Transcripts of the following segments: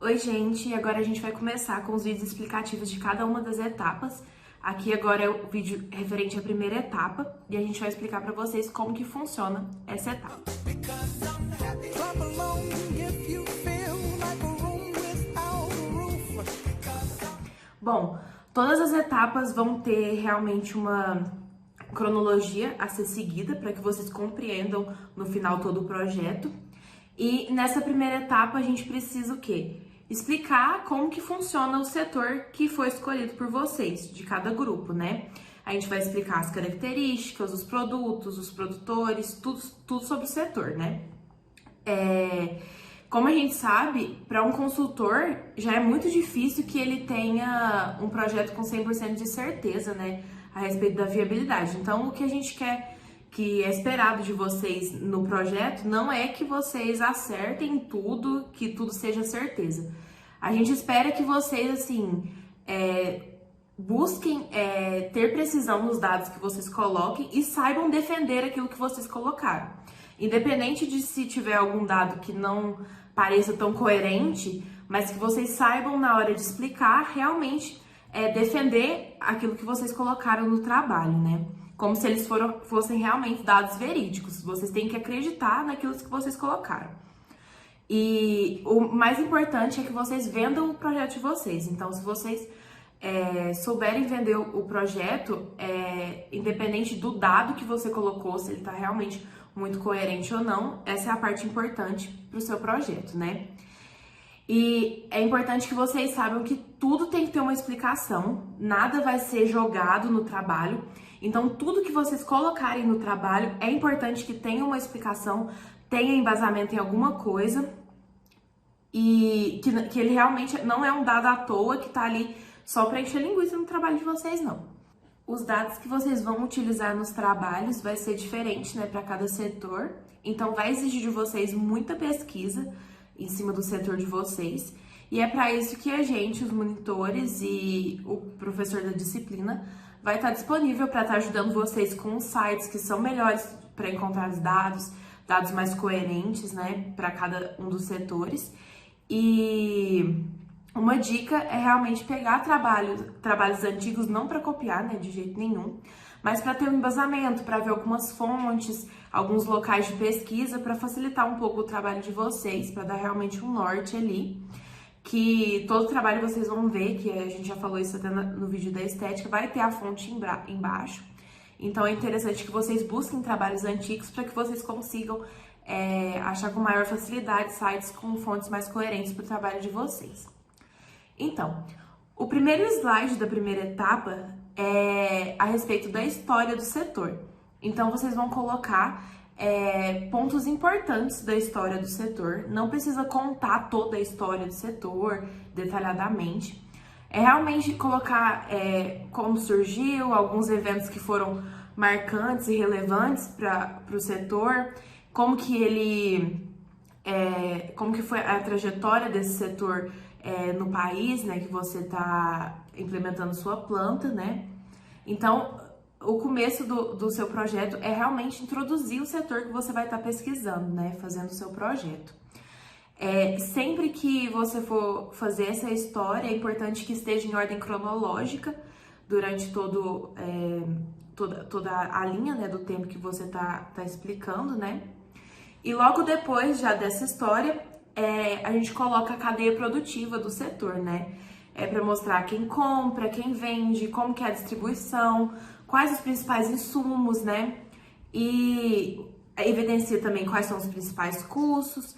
Oi, gente, e agora a gente vai começar com os vídeos explicativos de cada uma das etapas. Aqui agora é o vídeo referente à primeira etapa e a gente vai explicar para vocês como que funciona essa etapa. Bom, todas as etapas vão ter realmente uma cronologia a ser seguida para que vocês compreendam no final todo o projeto. E nessa primeira etapa a gente precisa o quê? Explicar como que funciona o setor que foi escolhido por vocês, de cada grupo, né? A gente vai explicar as características, os produtos, os produtores, tudo sobre o setor, né? Como a gente sabe, para um consultor já é muito difícil que ele tenha um projeto com 100% de certeza, né? A respeito da viabilidade. Então, o que a gente quer, que é esperado de vocês no projeto, não é que vocês acertem tudo, que tudo seja certeza. A gente espera que vocês, assim, busquem ter precisão nos dados que vocês coloquem e saibam defender aquilo que vocês colocaram. Independente de se tiver algum dado que não pareça tão coerente, mas que vocês saibam na hora de explicar, realmente defender aquilo que vocês colocaram no trabalho, né? Como se eles fossem realmente dados verídicos. Vocês têm que acreditar naquilo que vocês colocaram. E o mais importante é que vocês vendam o projeto de vocês. Então, se vocês souberem vender o projeto, independente do dado que você colocou, se ele está realmente muito coerente ou não, essa é a parte importante para o seu projeto, né? E é importante que vocês saibam que tudo tem que ter uma explicação, nada vai ser jogado no trabalho. Então, tudo que vocês colocarem no trabalho é importante que tenha uma explicação, tenha embasamento em alguma coisa e que ele realmente não é um dado à toa que tá ali só para encher linguiça no trabalho de vocês, não. Os dados que vocês vão utilizar nos trabalhos vai ser diferente, né, para cada setor. Então, vai exigir de vocês muita pesquisa em cima do setor de vocês. E é para isso que a gente, os monitores e o professor da disciplina, vai estar disponível para estar ajudando vocês com os sites que são melhores para encontrar os dados mais coerentes, né, para cada um dos setores. E uma dica é realmente pegar trabalhos antigos, não para copiar, né, de jeito nenhum, mas para ter um embasamento, para ver algumas fontes, alguns locais de pesquisa, para facilitar um pouco o trabalho de vocês, para dar realmente um norte ali. Que todo trabalho vocês vão ver, que a gente já falou isso até no vídeo da estética, vai ter a fonte embaixo. Então é interessante que vocês busquem trabalhos antigos para que vocês consigam achar com maior facilidade sites com fontes mais coerentes para o trabalho de vocês. Então, o primeiro slide da primeira etapa é a respeito da história do setor. Então vocês vão colocar pontos importantes da história do setor. Não precisa contar toda a história do setor detalhadamente. É realmente colocar como surgiu, alguns eventos que foram marcantes e relevantes para o setor, como que foi a trajetória desse setor no país, né, que você está implementando sua planta, né? Então, o começo do seu projeto é realmente introduzir o setor que você vai estar pesquisando, né? Fazendo o seu projeto. Sempre que você for fazer essa história, é importante que esteja em ordem cronológica durante toda a linha, né, do tempo que você tá explicando, né? E logo depois já dessa história, a gente coloca a cadeia produtiva do setor, né? Para mostrar quem compra, quem vende, como que é a distribuição, quais os principais insumos, né? E evidencia também quais são os principais custos,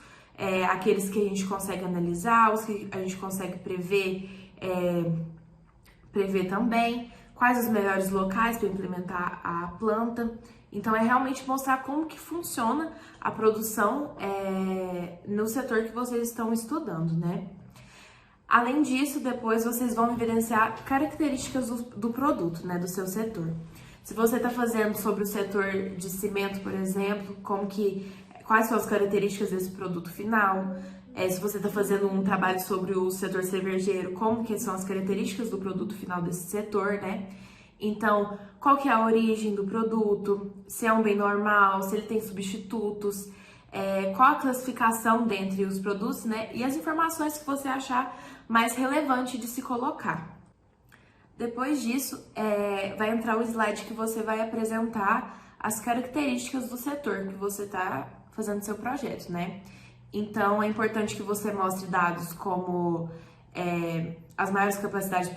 aqueles que a gente consegue analisar, os que a gente consegue prever também, quais os melhores locais para implementar a planta. Então, é realmente mostrar como que funciona a produção no setor que vocês estão estudando, né? Além disso, depois vocês vão evidenciar características do produto, né, do seu setor. Se você está fazendo sobre o setor de cimento, por exemplo, quais são as características desse produto final. Se você está fazendo um trabalho sobre o setor cervejeiro, como que são as características do produto final desse setor, né? Então, qual que é a origem do produto, se é um bem normal, se ele tem substitutos, qual a classificação dentre os produtos, né? E as informações que você achar mais relevante de se colocar. Depois disso, vai entrar o slide que você vai apresentar as características do setor que você está fazendo seu projeto, né? Então, é importante que você mostre dados como as maiores capacidades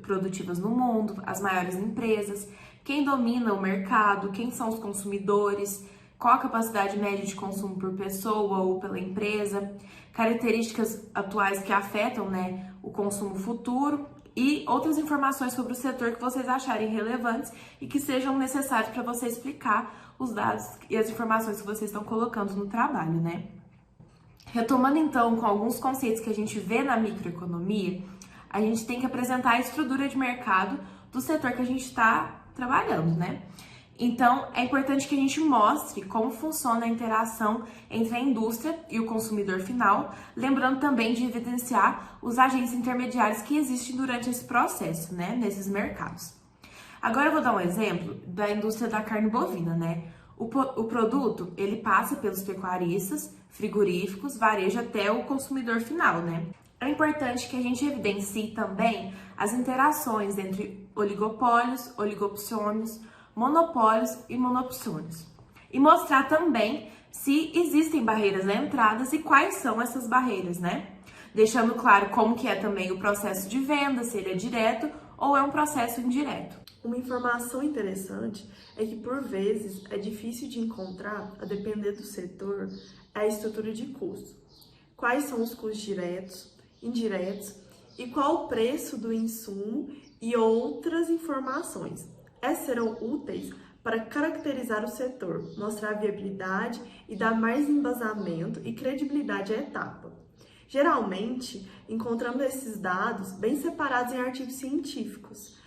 produtivas no mundo, as maiores empresas, quem domina o mercado, quem são os consumidores, qual a capacidade média de consumo por pessoa ou pela empresa, características atuais que afetam, né, o consumo futuro e outras informações sobre o setor que vocês acharem relevantes e que sejam necessários para você explicar os dados e as informações que vocês estão colocando no trabalho, né? Retomando então com alguns conceitos que a gente vê na microeconomia, a gente tem que apresentar a estrutura de mercado do setor que a gente está trabalhando, né? Então, é importante que a gente mostre como funciona a interação entre a indústria e o consumidor final, lembrando também de evidenciar os agentes intermediários que existem durante esse processo, né, nesses mercados. Agora eu vou dar um exemplo da indústria da carne bovina, né? O produto, ele passa pelos pecuaristas, frigoríficos, varejo até o consumidor final, né? É importante que a gente evidencie também as interações entre oligopólios, oligopsônios, monopólios e monopsônios. E mostrar também se existem barreiras na entrada e quais são essas barreiras, né? Deixando claro como que é também o processo de venda, se ele é direto ou é um processo indireto. Uma informação interessante é que, por vezes, é difícil de encontrar, a depender do setor, a estrutura de custo. Quais são os custos diretos, indiretos e qual o preço do insumo e outras informações. Essas serão úteis para caracterizar o setor, mostrar a viabilidade e dar mais embasamento e credibilidade à etapa. Geralmente, encontramos esses dados bem separados em artigos científicos.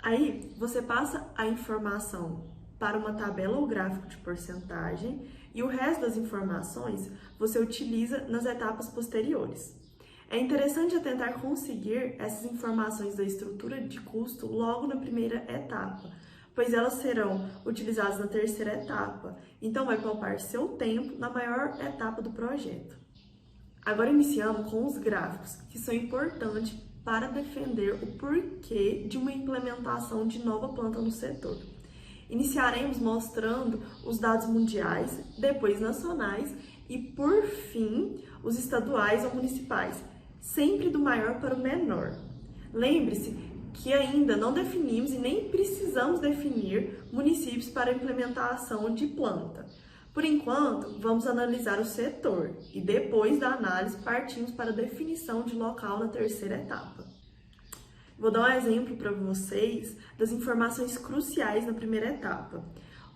Aí, você passa a informação para uma tabela ou gráfico de porcentagem e o resto das informações você utiliza nas etapas posteriores. É interessante tentar conseguir essas informações da estrutura de custo logo na primeira etapa, pois elas serão utilizadas na terceira etapa, então vai poupar seu tempo na maior etapa do projeto. Agora iniciamos com os gráficos, que são importantes para defender o porquê de uma implementação de nova planta no setor. Iniciaremos mostrando os dados mundiais, depois nacionais e, por fim, os estaduais ou municipais, sempre do maior para o menor. Lembre-se que ainda não definimos e nem precisamos definir municípios para a implementação de planta. Por enquanto, vamos analisar o setor e depois da análise partimos para a definição de local na terceira etapa. Vou dar um exemplo para vocês das informações cruciais na primeira etapa.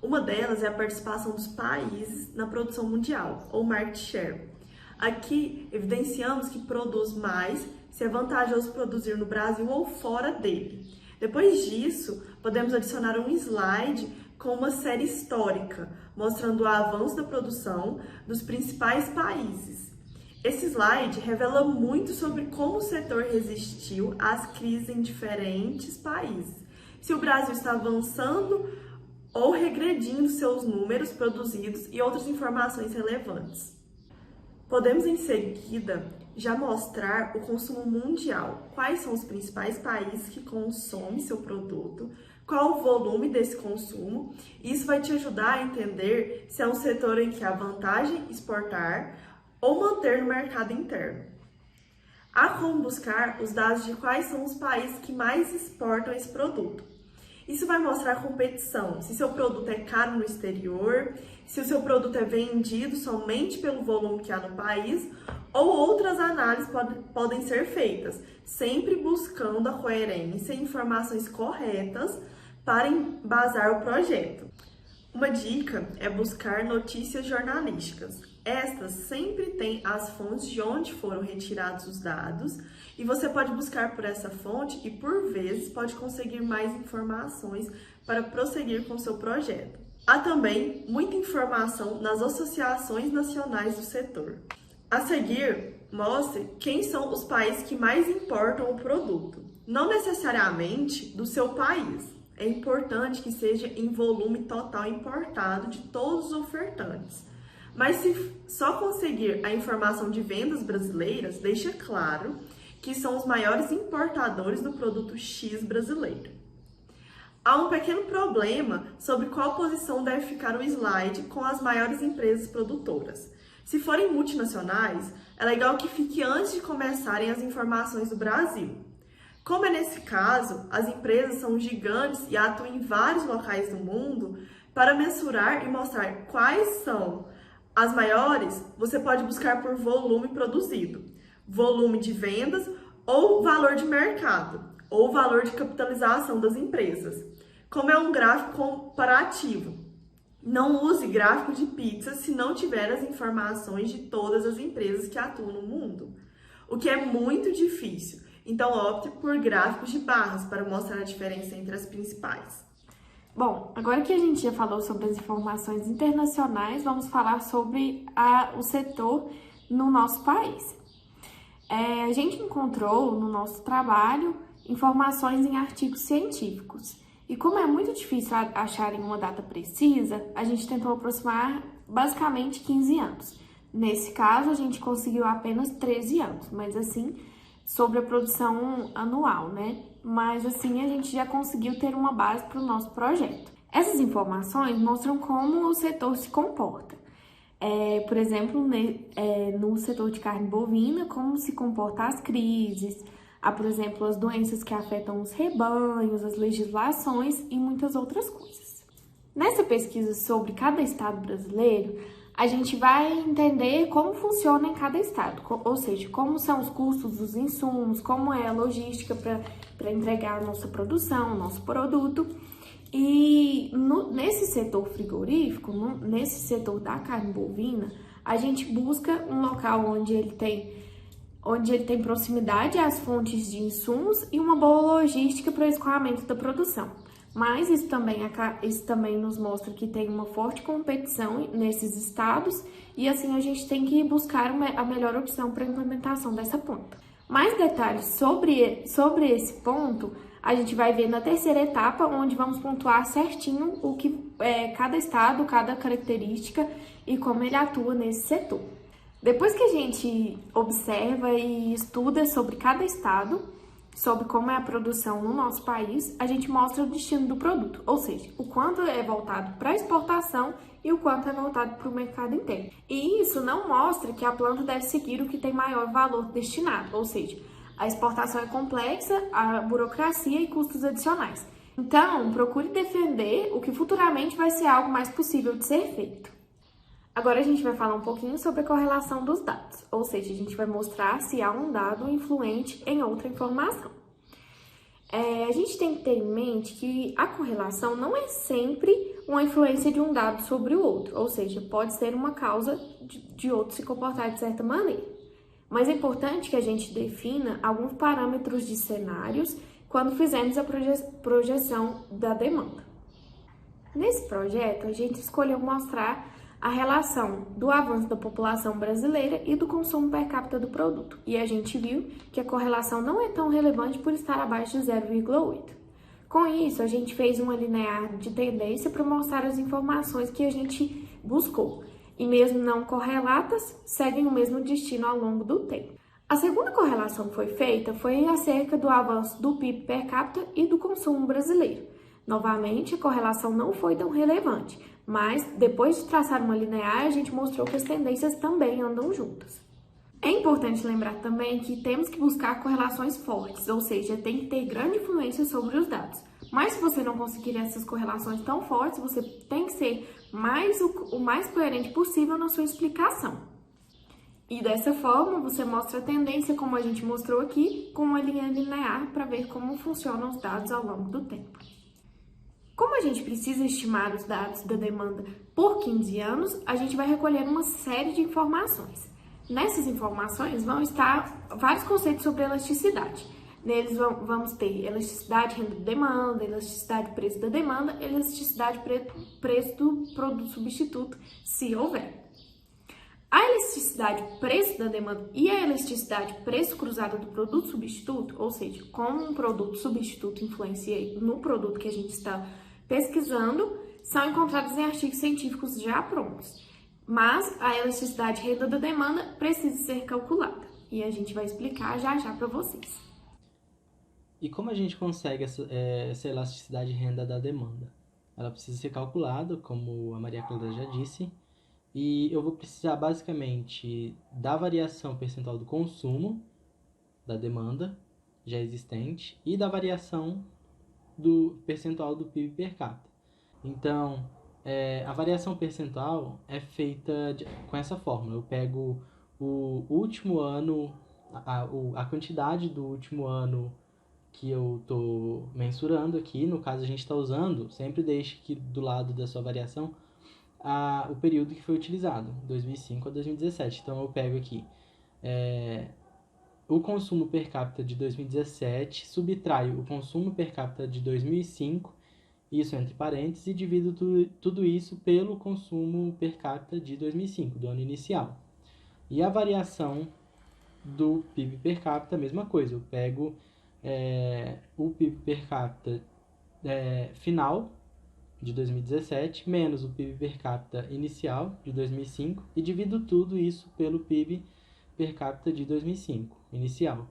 Uma delas é a participação dos países na produção mundial, ou market share. Aqui, evidenciamos que produz mais se é vantajoso produzir no Brasil ou fora dele. Depois disso, podemos adicionar um slide com uma série histórica, mostrando o avanço da produção dos principais países. Esse slide revela muito sobre como o setor resistiu às crises em diferentes países, se o Brasil está avançando ou regredindo seus números produzidos e outras informações relevantes. Podemos, em seguida, já mostrar o consumo mundial, quais são os principais países que consomem seu produto, qual o volume desse consumo. Isso vai te ajudar a entender se é um setor em que há vantagem exportar ou manter no mercado interno. Há como buscar os dados de quais são os países que mais exportam esse produto. Isso vai mostrar a competição, se seu produto é caro no exterior, se o seu produto é vendido somente pelo volume que há no país, ou outras análises podem ser feitas, sempre buscando a coerência e informações corretas para embasar o projeto. Uma dica é buscar notícias jornalísticas. Estas sempre têm as fontes de onde foram retirados os dados e você pode buscar por essa fonte e, por vezes, pode conseguir mais informações para prosseguir com seu projeto. Há também muita informação nas associações nacionais do setor. A seguir, mostre quem são os países que mais importam o produto. Não necessariamente do seu país. É importante que seja em volume total importado de todos os ofertantes. Mas se só conseguir a informação de vendas brasileiras, deixa claro que são os maiores importadores do produto X brasileiro. Há um pequeno problema sobre qual posição deve ficar o slide com as maiores empresas produtoras. Se forem multinacionais, é legal que fique antes de começarem as informações do Brasil. Como é nesse caso, as empresas são gigantes e atuam em vários locais do mundo, para mensurar e mostrar quais são as maiores, você pode buscar por volume produzido, volume de vendas ou valor de mercado, ou valor de capitalização das empresas. Como é um gráfico comparativo, não use gráfico de pizza se não tiver as informações de todas as empresas que atuam no mundo, o que é muito difícil. Então, opte por gráficos de barras para mostrar a diferença entre as principais. Bom, agora que a gente já falou sobre as informações internacionais, vamos falar sobre o setor no nosso país. A gente encontrou no nosso trabalho informações em artigos científicos. E como é muito difícil acharem uma data precisa, a gente tentou aproximar basicamente 15 anos. Nesse caso, a gente conseguiu apenas 13 anos, mas assim, sobre a produção anual, né? Mas assim, a gente já conseguiu ter uma base para o nosso projeto. Essas informações mostram como o setor se comporta. Por exemplo, no setor de carne bovina, como se comportam as crises, por exemplo, as doenças que afetam os rebanhos, as legislações e muitas outras coisas. Nessa pesquisa sobre cada estado brasileiro, a gente vai entender como funciona em cada estado, ou seja, como são os custos dos insumos, como é a logística para entregar a nossa produção, o nosso produto. E nesse setor frigorífico, nesse setor da carne bovina, a gente busca um local onde ele tem proximidade às fontes de insumos e uma boa logística para o escoamento da produção. Mas isso também nos mostra que tem uma forte competição nesses estados e assim a gente tem que buscar a melhor opção para a implementação dessa ponta. Mais detalhes sobre esse ponto a gente vai ver na terceira etapa, onde vamos pontuar certinho o que é cada estado, cada característica e como ele atua nesse setor. Depois que a gente observa e estuda sobre cada estado, sobre como é a produção no nosso país, a gente mostra o destino do produto, ou seja, o quanto é voltado para a exportação e o quanto é voltado para o mercado interno. E isso não mostra que a planta deve seguir o que tem maior valor destinado, ou seja, a exportação é complexa, a burocracia e custos adicionais. Então, procure defender o que futuramente vai ser algo mais possível de ser feito. Agora a gente vai falar um pouquinho sobre a correlação dos dados, ou seja, a gente vai mostrar se há um dado influente em outra informação. A gente tem que ter em mente que a correlação não é sempre uma influência de um dado sobre o outro, ou seja, pode ser uma causa de outro se comportar de certa maneira. Mas é importante que a gente defina alguns parâmetros de cenários quando fizermos a projeção da demanda. Nesse projeto, a gente escolheu mostrar a relação do avanço da população brasileira e do consumo per capita do produto. E a gente viu que a correlação não é tão relevante por estar abaixo de 0,8. Com isso, a gente fez uma linear de tendência para mostrar as informações que a gente buscou. E mesmo não correlatas, seguem o mesmo destino ao longo do tempo. A segunda correlação que foi feita foi acerca do avanço do PIB per capita e do consumo brasileiro. Novamente, a correlação não foi tão relevante, mas depois de traçar uma linear, a gente mostrou que as tendências também andam juntas. É importante lembrar também que temos que buscar correlações fortes, ou seja, tem que ter grande influência sobre os dados. Mas se você não conseguir essas correlações tão fortes, você tem que ser o mais coerente possível na sua explicação. E dessa forma, você mostra a tendência, como a gente mostrou aqui, com uma linha linear para ver como funcionam os dados ao longo do tempo. Como a gente precisa estimar os dados da demanda por 15 anos, a gente vai recolher uma série de informações. Nessas informações vão estar vários conceitos sobre elasticidade. Neles vamos ter elasticidade renda-demanda, elasticidade preço da demanda, elasticidade preço do produto substituto, se houver. A elasticidade preço da demanda e a elasticidade preço cruzado do produto substituto, ou seja, como um produto substituto influencia no produto que a gente está pesquisando, são encontrados em artigos científicos já prontos. Mas a elasticidade renda da demanda precisa ser calculada. E a gente vai explicar já já para vocês. E como a gente consegue essa elasticidade renda da demanda? Ela precisa ser calculada, como a Maria Clara já disse, e eu vou precisar basicamente da variação percentual do consumo da demanda já existente e da variação do percentual do PIB per capita. Então, a variação percentual é feita com essa fórmula. Eu pego o último ano, a quantidade do último ano que eu estou mensurando aqui. No caso, a gente está usando, sempre deixe aqui do lado da sua variação o período que foi utilizado, 2005 a 2017. Então, eu pego aqui o consumo per capita de 2017, subtraio o consumo per capita de 2005, isso entre parênteses, e divido tudo isso pelo consumo per capita de 2005, do ano inicial. E a variação do PIB per capita, a mesma coisa. Eu pego o PIB per capita final de 2017 menos o PIB per capita inicial de 2005 e divido tudo isso pelo PIB per capita de 2005 inicial.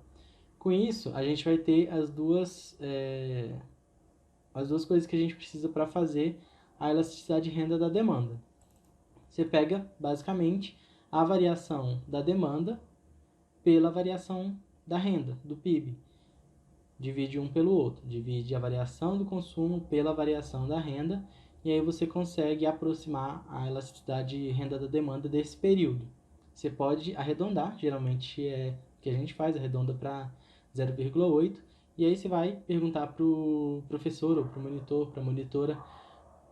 Com isso, a gente vai ter as duas coisas que a gente precisa para fazer a elasticidade de renda da demanda. Você pega, basicamente, a variação da demanda pela variação da renda, do PIB. Divide um pelo outro. Divide a variação do consumo pela variação da renda, e aí você consegue aproximar a elasticidade de renda da demanda desse período. Você pode arredondar, geralmente é o que a gente faz, arredonda para 0,8, e aí você vai perguntar para o professor ou para o monitor, para a monitora,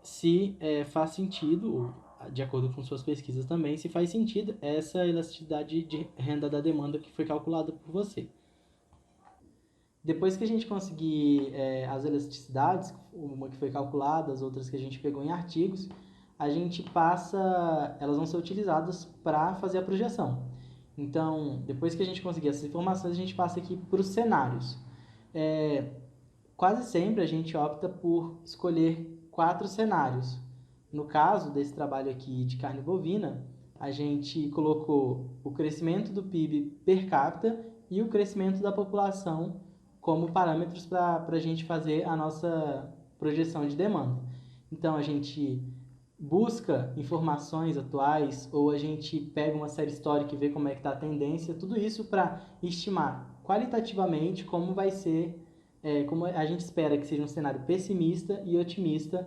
se faz sentido, ou de acordo com suas pesquisas também, se faz sentido essa elasticidade de renda da demanda que foi calculada por você. Depois que a gente conseguir as elasticidades, uma que foi calculada, as outras que a gente pegou em artigos, a gente passa, elas vão ser utilizadas para fazer a projeção. Então, depois que a gente conseguir essas informações, a gente passa aqui para os cenários. Quase sempre a gente opta por escolher 4 cenários. No caso desse trabalho aqui de carne bovina, a gente colocou o crescimento do PIB per capita e o crescimento da população como parâmetros para a gente fazer a nossa projeção de demanda. Então, a gente busca informações atuais ou a gente pega uma série histórica e vê como é que está a tendência, tudo isso para estimar qualitativamente como vai ser, como a gente espera que seja um cenário pessimista e otimista,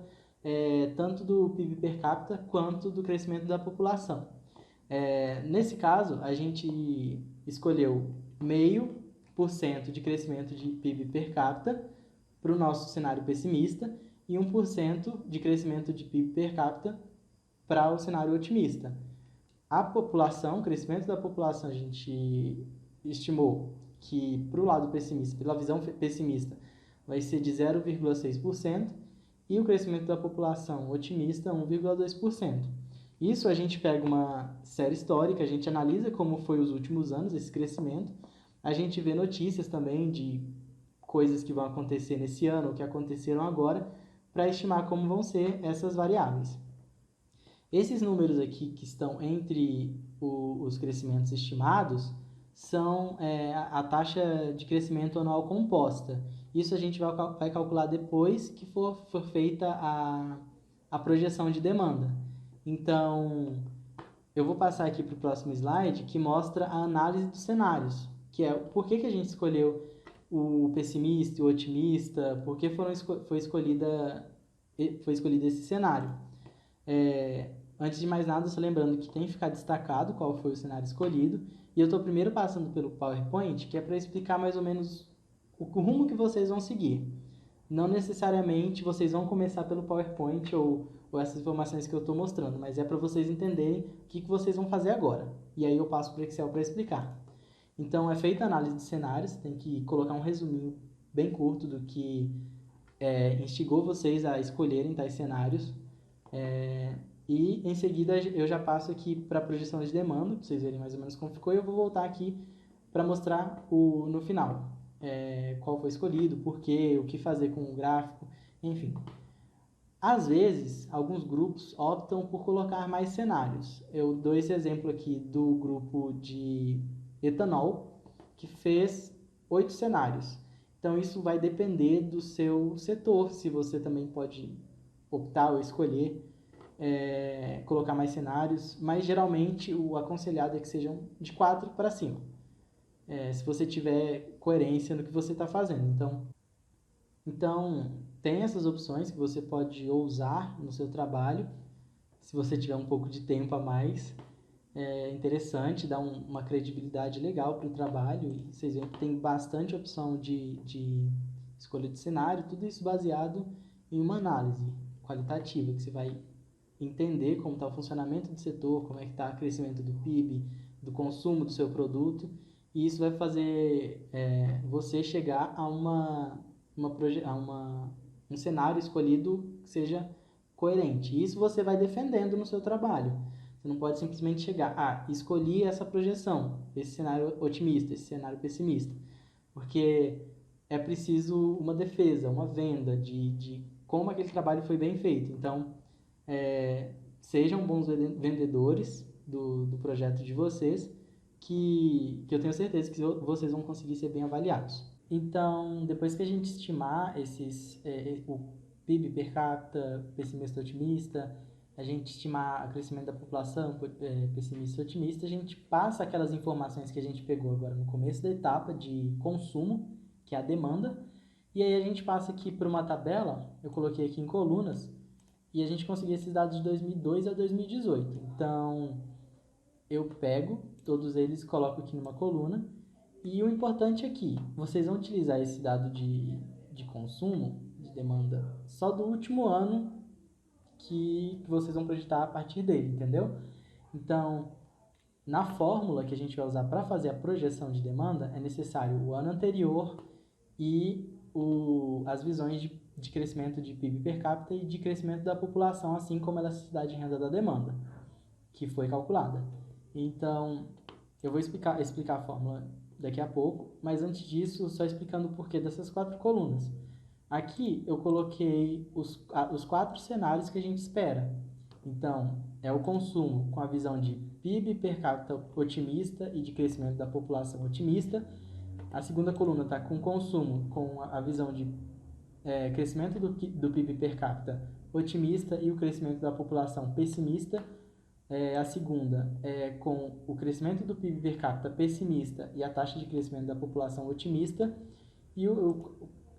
tanto do PIB per capita quanto do crescimento da população. Nesse caso, a gente escolheu 0,5% de crescimento de PIB per capita para o nosso cenário pessimista e 1% de crescimento de PIB per capita para o cenário otimista. A população, o crescimento da população, a gente estimou que para o lado pessimista, pela visão pessimista, vai ser de 0,6% e o crescimento da população otimista 1,2%. Isso a gente pega uma série histórica, a gente analisa como foi os últimos anos esse crescimento, a gente vê notícias também de coisas que vão acontecer nesse ano ou que aconteceram agora para estimar como vão ser essas variáveis. Esses números aqui que estão entre os crescimentos estimados são a taxa de crescimento anual composta. Isso a gente vai calcular depois que for feita a projeção de demanda. Então, eu vou passar aqui para o próximo slide que mostra a análise dos cenários, que é por que a gente escolheu o pessimista e o otimista, por que foi escolhido esse cenário. Antes de mais nada, só lembrando que tem que ficar destacado qual foi o cenário escolhido, e eu estou primeiro passando pelo PowerPoint, que é para explicar mais ou menos o rumo que vocês vão seguir. Não necessariamente vocês vão começar pelo PowerPoint ou essas informações que eu estou mostrando, mas é para vocês entenderem o que vocês vão fazer agora. E aí eu passo para o Excel para explicar. Então, é feita a análise de cenários, tem que colocar um resuminho bem curto do que instigou vocês a escolherem tais cenários. E, em seguida, eu já passo aqui para a projeção de demanda, para vocês verem mais ou menos como ficou, e eu vou voltar aqui para mostrar no final qual foi escolhido, por quê, o que fazer com o gráfico, enfim. Às vezes, alguns grupos optam por colocar mais cenários. Eu dou esse exemplo aqui do grupo de etanol, que fez 8 cenários. Então, isso vai depender do seu setor, se você também pode optar ou escolher colocar mais cenários, mas geralmente o aconselhado é que sejam de 4 para cima, se você tiver coerência no que você está fazendo. Então, tem essas opções que você pode usar no seu trabalho, se você tiver um pouco de tempo a mais. É interessante, dá uma credibilidade legal para o trabalho, e vocês veem que tem bastante opção de escolha de cenário, tudo isso baseado em uma análise qualitativa, que você vai entender como está o funcionamento do setor, como é que está o crescimento do PIB, do consumo do seu produto, e isso vai fazer você chegar a um cenário escolhido que seja coerente. E isso você vai defendendo no seu trabalho. Você não pode simplesmente chegar, escolhi essa projeção, esse cenário otimista, esse cenário pessimista, porque é preciso uma defesa, uma venda de como aquele trabalho foi bem feito. Então, sejam bons vendedores do projeto de vocês, que eu tenho certeza que vocês vão conseguir ser bem avaliados. Então, depois que a gente estimar o PIB per capita, pessimista otimista, a gente estimar o crescimento da população, pessimista otimista, a gente passa aquelas informações que a gente pegou agora no começo da etapa de consumo, que é a demanda, e aí a gente passa aqui por uma tabela, eu coloquei aqui em colunas, e a gente conseguiu esses dados de 2002 a 2018. Então, eu pego todos eles, coloco aqui numa coluna, e o importante aqui, vocês vão utilizar esse dado de consumo, de demanda, só do último ano que vocês vão projetar a partir dele, entendeu? Então, na fórmula que a gente vai usar para fazer a projeção de demanda, é necessário o ano anterior e as visões de crescimento de PIB per capita e de crescimento da população, assim como a elasticidade de renda da demanda, que foi calculada. Então, eu vou explicar a fórmula daqui a pouco, mas antes disso, só explicando o porquê dessas 4 colunas. Aqui eu coloquei os 4 cenários que a gente espera. Então, é o consumo com a visão de PIB per capita otimista e de crescimento da população otimista. A segunda coluna está com consumo com a visão de crescimento do PIB per capita otimista e o crescimento da população pessimista. A segunda é com o crescimento do PIB per capita pessimista e a taxa de crescimento da população otimista. E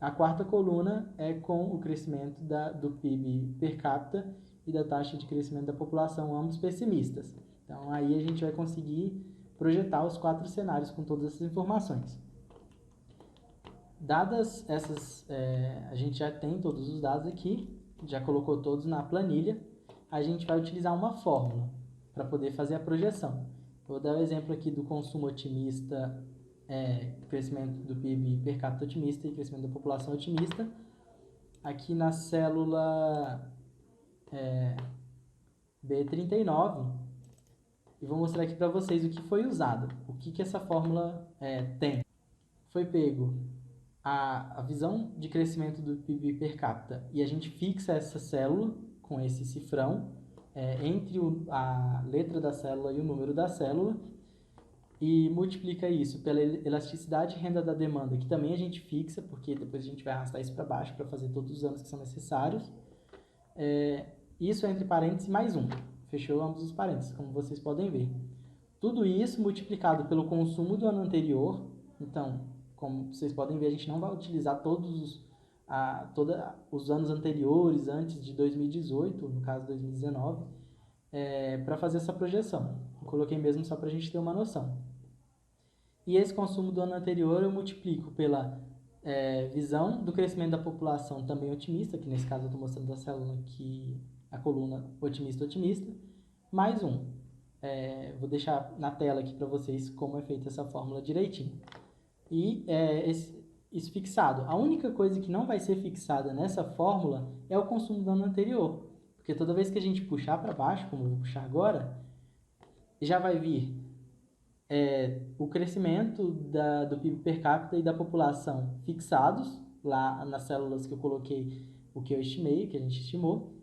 a quarta coluna é com o crescimento do PIB per capita e da taxa de crescimento da população, ambos pessimistas. Então, aí a gente vai conseguir projetar os 4 cenários com todas essas informações. Dadas essas, a gente já tem todos os dados aqui, já colocou todos na planilha, a gente vai utilizar uma fórmula para poder fazer a projeção. Vou dar o exemplo aqui do consumo otimista, crescimento do PIB per capita otimista e crescimento da população otimista. Aqui na célula B39, e vou mostrar aqui para vocês o que foi usado, o que essa fórmula tem. Foi pego a visão de crescimento do PIB per capita e a gente fixa essa célula com esse cifrão entre a letra da célula e o número da célula, e multiplica isso pela elasticidade e renda da demanda, que também a gente fixa, porque depois a gente vai arrastar isso para baixo para fazer todos os anos que são necessários. Isso entre parênteses mais 1. Fechou ambos os parênteses, como vocês podem ver. Tudo isso multiplicado pelo consumo do ano anterior. Então, como vocês podem ver, a gente não vai utilizar todos os anos anteriores, antes de 2018, no caso 2019, para fazer essa projeção. Eu coloquei mesmo só para a gente ter uma noção. E esse consumo do ano anterior eu multiplico pela visão do crescimento da população também otimista, que nesse caso eu estou mostrando a célula aqui, a coluna otimista, mais 1. Vou deixar na tela aqui para vocês como é feita essa fórmula direitinho. E isso fixado. A única coisa que não vai ser fixada nessa fórmula é o consumo do ano anterior, porque toda vez que a gente puxar para baixo, como eu vou puxar agora, já vai vir o crescimento do PIB per capita e da população fixados, lá nas células que eu coloquei o que eu estimei, o que a gente estimou,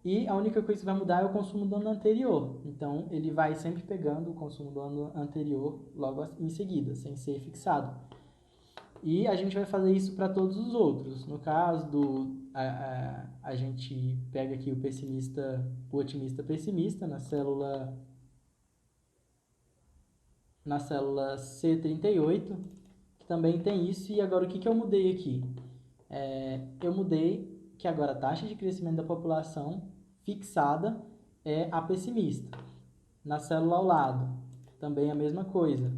e a única coisa que vai mudar é o consumo do ano anterior. Então, ele vai sempre pegando o consumo do ano anterior logo em seguida, sem ser fixado. E a gente vai fazer isso para todos os outros. No caso a gente pega aqui o otimista pessimista na célula C38, que também tem isso. E agora o que eu mudei aqui? Eu mudei que agora a taxa de crescimento da população fixada é a pessimista. Na célula ao lado, também a mesma coisa.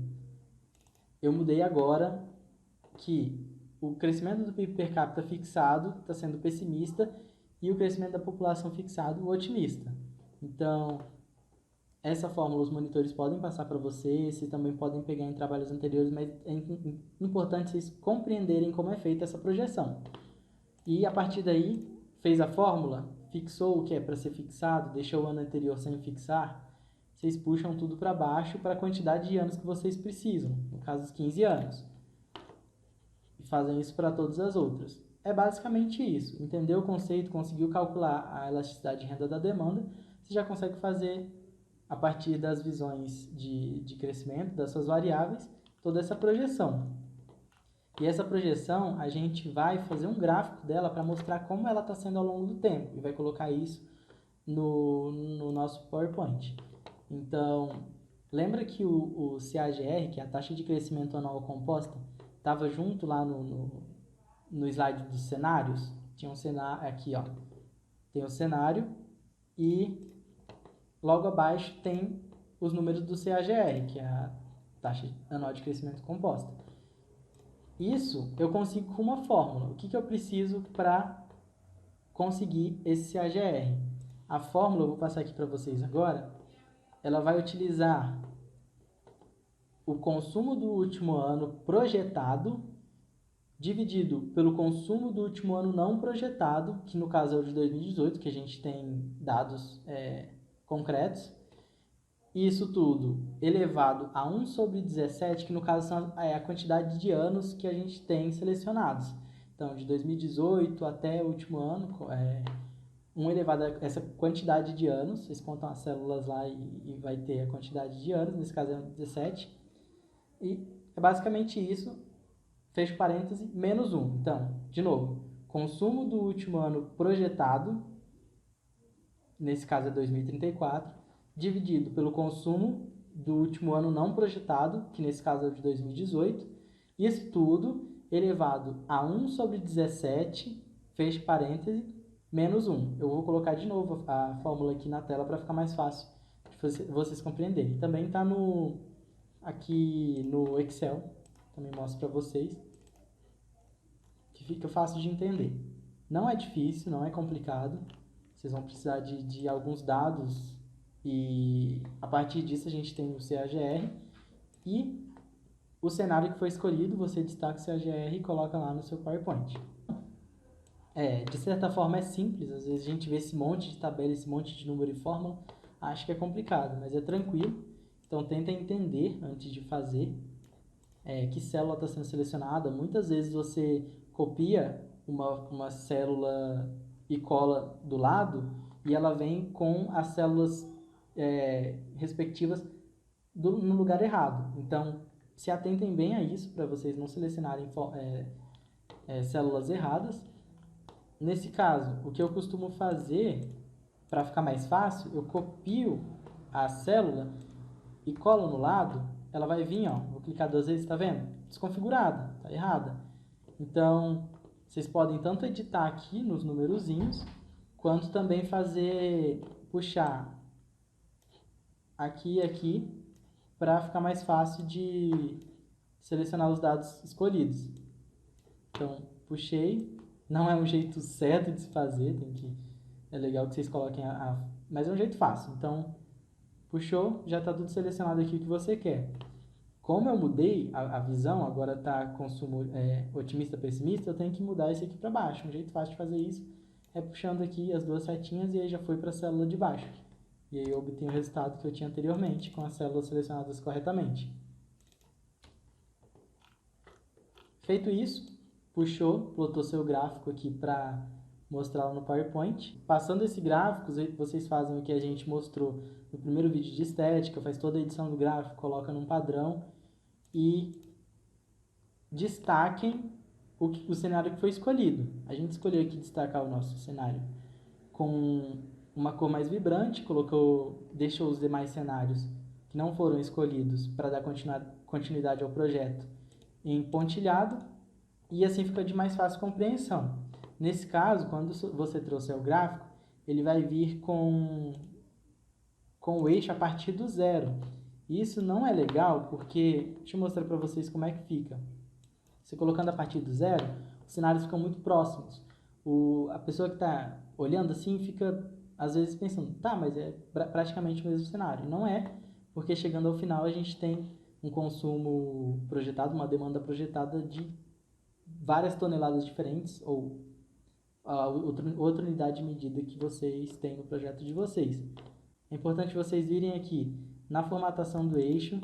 Eu mudei agora que o crescimento do PIB per capita fixado está sendo pessimista e o crescimento da população fixado o otimista. Então, essa fórmula os monitores podem passar para vocês também podem pegar em trabalhos anteriores, mas é importante vocês compreenderem como é feita essa projeção. E a partir daí, fez a fórmula, fixou o que é para ser fixado, deixou o ano anterior sem fixar, vocês puxam tudo para baixo para a quantidade de anos que vocês precisam, no caso, os 15 anos. E fazem isso para todas as outras. É basicamente isso. Entendeu o conceito, conseguiu calcular a elasticidade de renda da demanda, você já consegue fazer, a partir das visões de crescimento, das suas variáveis, toda essa projeção. E essa projeção, a gente vai fazer um gráfico dela para mostrar como ela está sendo ao longo do tempo. E vai colocar isso no nosso PowerPoint. Então, lembra que o CAGR, que é a taxa de crescimento anual composta, estava junto lá no slide dos cenários? Tinha um cenário aqui, ó. Tem o cenário e logo abaixo tem os números do CAGR, que é a taxa anual de crescimento composta. Isso eu consigo com uma fórmula. O que eu preciso para conseguir esse CAGR? A fórmula, eu vou passar aqui para vocês agora, ela vai utilizar o consumo do último ano projetado dividido pelo consumo do último ano não projetado, que no caso é o de 2018, que a gente tem dados concretos. Isso tudo elevado a 1 sobre 17, que no caso é a quantidade de anos que a gente tem selecionados. Então, de 2018 até o último ano, 1 elevado a essa quantidade de anos, vocês contam as células lá e vai ter a quantidade de anos, nesse caso é 17. E é basicamente isso, fecho parêntese, menos 1. Então, de novo, consumo do último ano projetado, nesse caso é 2034, dividido pelo consumo do último ano não projetado, que nesse caso é o de 2018, isso tudo elevado a 1 sobre 17, fecho parêntese, menos 1. Eu vou colocar de novo a fórmula aqui na tela para ficar mais fácil de vocês compreenderem. Também está aqui no Excel, também mostro para vocês, que fica fácil de entender. Não é difícil, não é complicado, vocês vão precisar de alguns dados e a partir disso a gente tem o CAGR e o cenário que foi escolhido, você destaca o CAGR e coloca lá no seu PowerPoint. De certa forma é simples, às vezes a gente vê esse monte de tabela, esse monte de número e fórmula, acho que é complicado, mas é tranquilo. Então tenta entender antes de fazer que célula está sendo selecionada. Muitas vezes você copia uma célula e cola do lado e ela vem com as células respectivas no lugar errado. Então se atentem bem a isso para vocês não selecionarem células erradas. Nesse caso, o que eu costumo fazer para ficar mais fácil, eu copio a célula e colo no lado, ela vai vir, ó, vou clicar 2 vezes, tá vendo? Desconfigurada, tá errada. Então, vocês podem tanto editar aqui nos numerozinhos, quanto também puxar aqui e aqui, para ficar mais fácil de selecionar os dados escolhidos. Então, puxei, não é um jeito certo de se fazer, é legal que vocês coloquem mas é um jeito fácil. Então, puxou, já está tudo selecionado aqui o que você quer. Como eu mudei a visão, agora está consumo otimista, pessimista, eu tenho que mudar esse aqui para baixo. Um jeito fácil de fazer isso é puxando aqui as 2 setinhas e aí já foi para a célula de baixo. E aí eu obtenho o resultado que eu tinha anteriormente com as células selecionadas corretamente. Feito isso, puxou, plotou seu gráfico aqui para mostrá-la no PowerPoint. Passando esse gráfico, vocês fazem o que a gente mostrou no primeiro vídeo de estética, faz toda a edição do gráfico, coloca num padrão e destaquem o cenário que foi escolhido. A gente escolheu aqui destacar o nosso cenário com uma cor mais vibrante, deixou os demais cenários que não foram escolhidos para dar continuidade ao projeto em pontilhado, e assim fica de mais fácil compreensão. Nesse caso, quando você trouxer o gráfico, ele vai vir com o eixo a partir do zero. E isso não é legal porque, deixa eu mostrar para vocês como é que fica. Você colocando a partir do zero, os cenários ficam muito próximos. A pessoa que está olhando assim fica, às vezes, pensando, tá, mas é praticamente o mesmo cenário. Não é, porque chegando ao final a gente tem um consumo projetado, uma demanda projetada de várias toneladas diferentes, ou outra unidade de medida que vocês têm no projeto de vocês. É importante vocês virem aqui na formatação do eixo,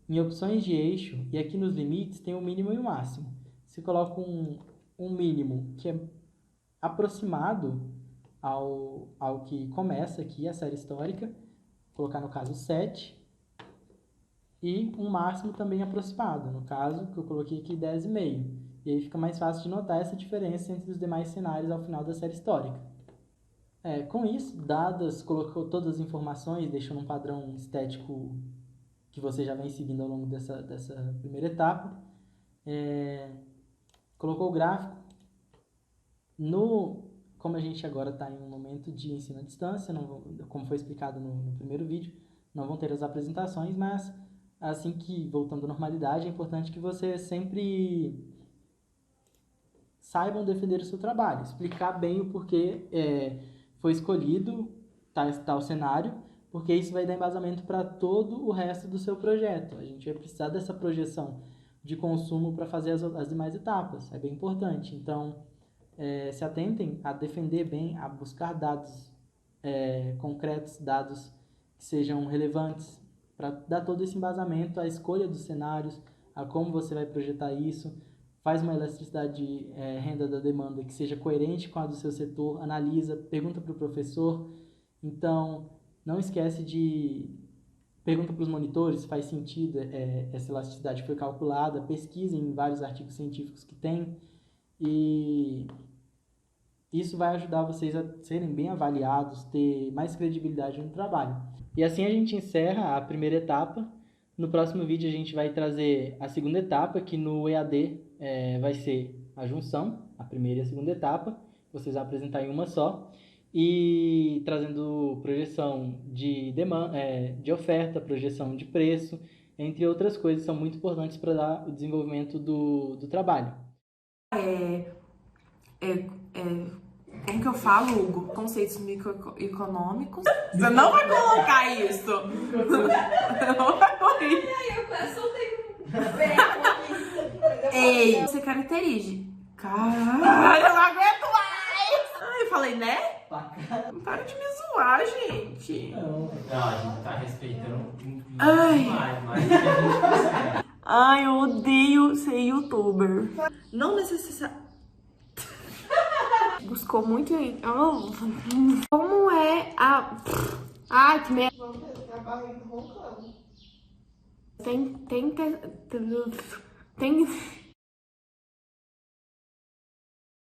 em opções de eixo, e aqui nos limites tem o mínimo e o máximo. Você coloca um mínimo que é aproximado ao que começa aqui a série histórica, vou colocar no caso 7, e um máximo também aproximado, no caso que eu coloquei aqui 10,5. E aí fica mais fácil de notar essa diferença entre os demais cenários ao final da série histórica. Com isso, colocou todas as informações, deixou num padrão estético que você já vem seguindo ao longo dessa primeira etapa. Colocou o gráfico. Como a gente agora está em um momento de ensino à distância, como foi explicado no primeiro vídeo, não vão ter as apresentações, mas assim que voltando à normalidade, é importante que você sempre saibam defender o seu trabalho, explicar bem o porquê foi escolhido tal cenário, porque isso vai dar embasamento para todo o resto do seu projeto. A gente vai precisar dessa projeção de consumo para fazer as demais etapas, é bem importante. Então, se atentem a defender bem, a buscar dados concretos, dados que sejam relevantes, para dar todo esse embasamento à escolha dos cenários, a como você vai projetar isso. Faz uma elasticidade de renda da demanda que seja coerente com a do seu setor, analisa, pergunta para o professor. Então, não esquece de pergunta para os monitores se faz sentido essa elasticidade que foi calculada, pesquisem em vários artigos científicos que tem, e isso vai ajudar vocês a serem bem avaliados, ter mais credibilidade no trabalho. E assim a gente encerra a primeira etapa. No próximo vídeo a gente vai trazer a segunda etapa, que no EAD vai ser a junção, a primeira e a segunda etapa, vocês vão apresentar em uma só, e trazendo projeção de demanda, de oferta, projeção de preço, entre outras coisas, são muito importantes para dar o desenvolvimento do trabalho. Como que eu falo, Hugo? Conceitos microeconômicos. Você não vai colocar isso! Não vai correr! Eu soltei Ei, você caracterize. Caralho, eu não aguento mais! Ai, eu falei, né? Para de me zoar, gente. Não, a gente tá respeitando Ai. mais do que a gente consegue. Ai, eu odeio ser youtuber. Não necessariamente. Buscou muito em... Como é a... Ai, que merda. Vamos ver, a barriga roncando. Tem